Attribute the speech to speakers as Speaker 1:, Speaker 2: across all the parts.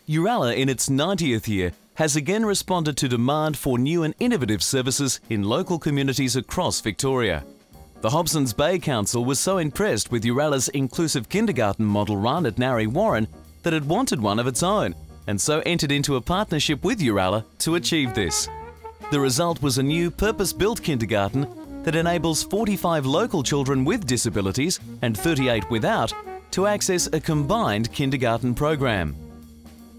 Speaker 1: Yooralla, in its 90th year, has again responded to demand for new and innovative services in local communities across Victoria. The Hobsons Bay Council was so impressed with Yooralla's inclusive kindergarten model run at Narre Warren that it wanted one of its own, and so entered into a partnership with Yooralla to achieve this. The result was a new purpose-built kindergarten that enables 45 local children with disabilities and 38 without to access a combined kindergarten program.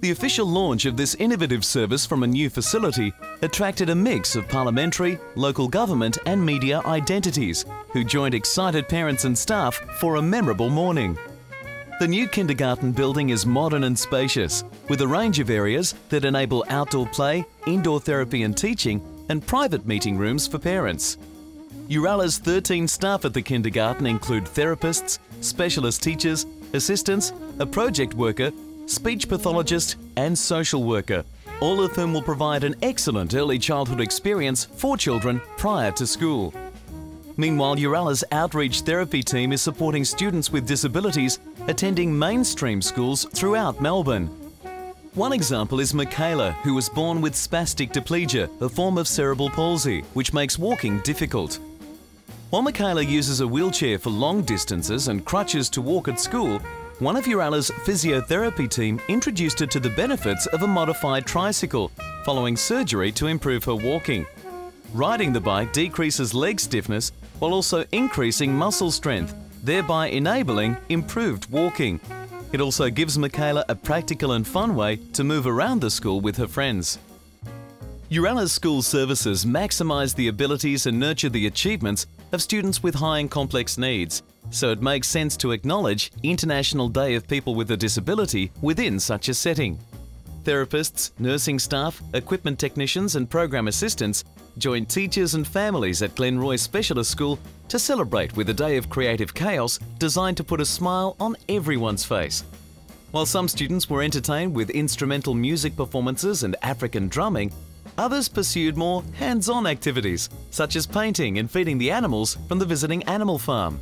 Speaker 1: The official launch of this innovative service from a new facility attracted a mix of parliamentary, local government and media identities who joined excited parents and staff for a memorable morning. The new kindergarten building is modern and spacious, with a range of areas that enable outdoor play, indoor therapy and teaching, and private meeting rooms for parents. Yooralla's 13 staff at the kindergarten include therapists, specialist teachers, assistants, a project worker, speech pathologist and social worker, all of whom will provide an excellent early childhood experience for children prior to school. Meanwhile, Yooralla's outreach therapy team is supporting students with disabilities attending mainstream schools throughout Melbourne. One example is Michaela, who was born with spastic diplegia, a form of cerebral palsy, which makes walking difficult. While Michaela uses a wheelchair for long distances and crutches to walk at school, one of Yooralla's physiotherapy team introduced her to the benefits of a modified tricycle following surgery to improve her walking. Riding the bike decreases leg stiffness while also increasing muscle strength, thereby enabling improved walking. It also gives Michaela a practical and fun way to move around the school with her friends. Yooralla's school services maximise the abilities and nurture the achievements of students with high and complex needs, so it makes sense to acknowledge International Day of People with a Disability within such a setting. Therapists, nursing staff, equipment technicians and program assistants join teachers and families at Glenroy Specialist School to celebrate with a day of creative chaos designed to put a smile on everyone's face. While some students were entertained with instrumental music performances and African drumming, others pursued more hands-on activities, such as painting and feeding the animals from the visiting animal farm.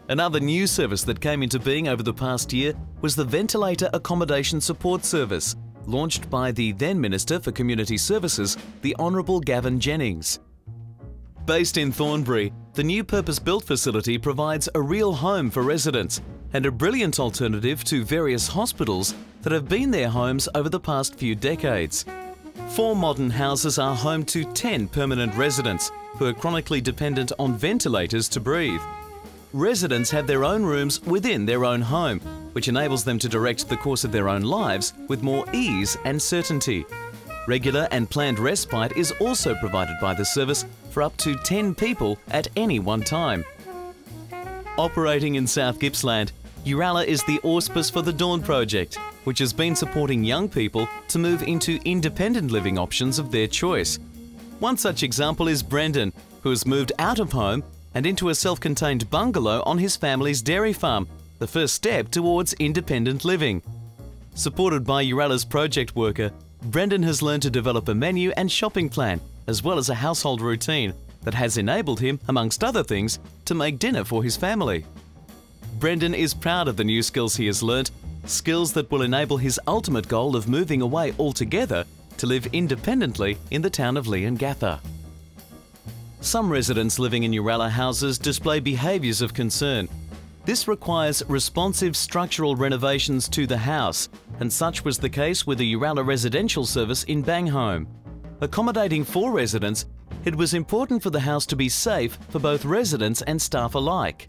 Speaker 1: Another new service that came into being over the past year was the Ventilator Accommodation Support Service, launched by the then Minister for Community Services, the Honourable Gavin Jennings. Based in Thornbury, the new purpose-built facility provides a real home for residents and a brilliant alternative to various hospitals that have been their homes over the past few decades. 4 modern houses are home to 10 permanent residents who are chronically dependent on ventilators to breathe. Residents have their own rooms within their own home, which enables them to direct the course of their own lives with more ease and certainty. Regular and planned respite is also provided by the service for up to 10 people at any one time. Operating in South Gippsland, Yooralla is the auspice for the Dawn Project, which has been supporting young people to move into independent living options of their choice. One such example is Brendan, who has moved out of home and into a self-contained bungalow on his family's dairy farm, the first step towards independent living. Supported by Yooralla's project worker, Brendan has learned to develop a menu and shopping plan, as well as a household routine that has enabled him, amongst other things, to make dinner for his family. Brendan is proud of the new skills he has learnt, skills that will enable his ultimate goal of moving away altogether to live independently in the town of Leongatha. Some residents living in Yooralla houses display behaviours of concern. This requires responsive structural renovations to the house, and such was the case with the Yooralla residential service in Banghome. Accommodating 4 residents, it was important for the house to be safe for both residents and staff alike.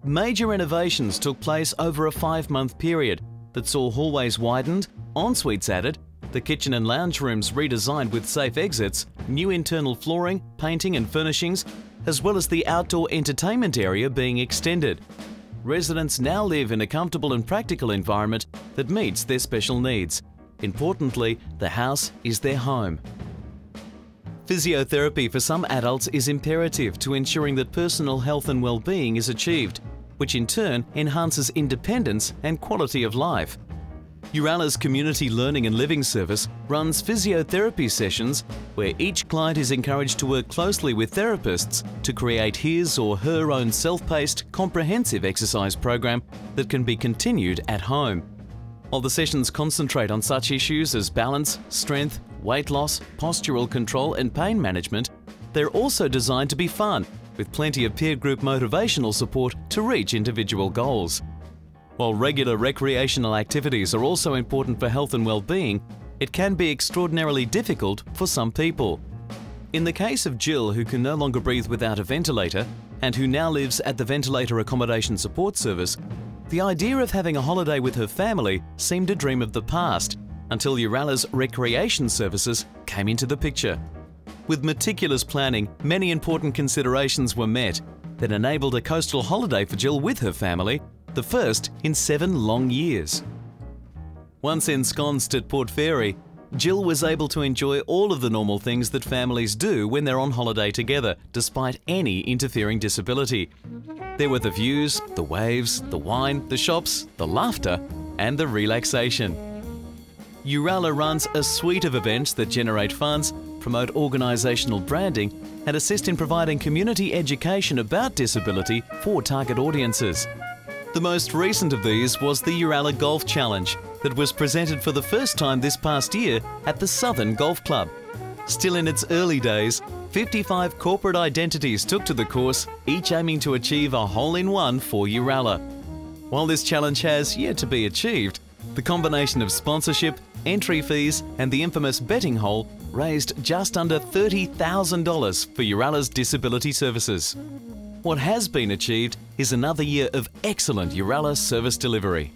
Speaker 1: Major renovations took place over a 5-month period that saw hallways widened, en-suites added, the kitchen and lounge rooms redesigned with safe exits, new internal flooring, painting and furnishings, as well as the outdoor entertainment area being extended. Residents now live in a comfortable and practical environment that meets their special needs. Importantly, the house is their home. Physiotherapy for some adults is imperative to ensuring that personal health and well-being is achieved, which in turn enhances independence and quality of life. Yooralla's Community Learning and Living Service runs physiotherapy sessions where each client is encouraged to work closely with therapists to create his or her own self-paced, comprehensive exercise program that can be continued at home. While the sessions concentrate on such issues as balance, strength, weight loss, postural control and pain management, they're also designed to be fun, with plenty of peer group motivational support to reach individual goals. While regular recreational activities are also important for health and well-being, it can be extraordinarily difficult for some people. In the case of Jill, who can no longer breathe without a ventilator and who now lives at the Ventilator Accommodation Support Service, the idea of having a holiday with her family seemed a dream of the past until Yooralla's recreation services came into the picture. With meticulous planning, many important considerations were met that enabled a coastal holiday for Jill with her family, the first in 7 long years. Once ensconced at Port Fairy, Jill was able to enjoy all of the normal things that families do when they're on holiday together, despite any interfering disability. There were the views, the waves, the wine, the shops, the laughter, and the relaxation. Yooralla runs a suite of events that generate funds, promote organisational branding, and assist in providing community education about disability for target audiences. The most recent of these was the Yooralla Golf Challenge that was presented for the first time this past year at the Southern Golf Club. Still in its early days, 55 corporate identities took to the course, each aiming to achieve a hole-in-one for Yooralla. While this challenge has yet to be achieved, the combination of sponsorship, entry fees and the infamous betting hole raised just under $30,000 for Yooralla's disability services. What has been achieved is another year of excellent Yooralla service delivery.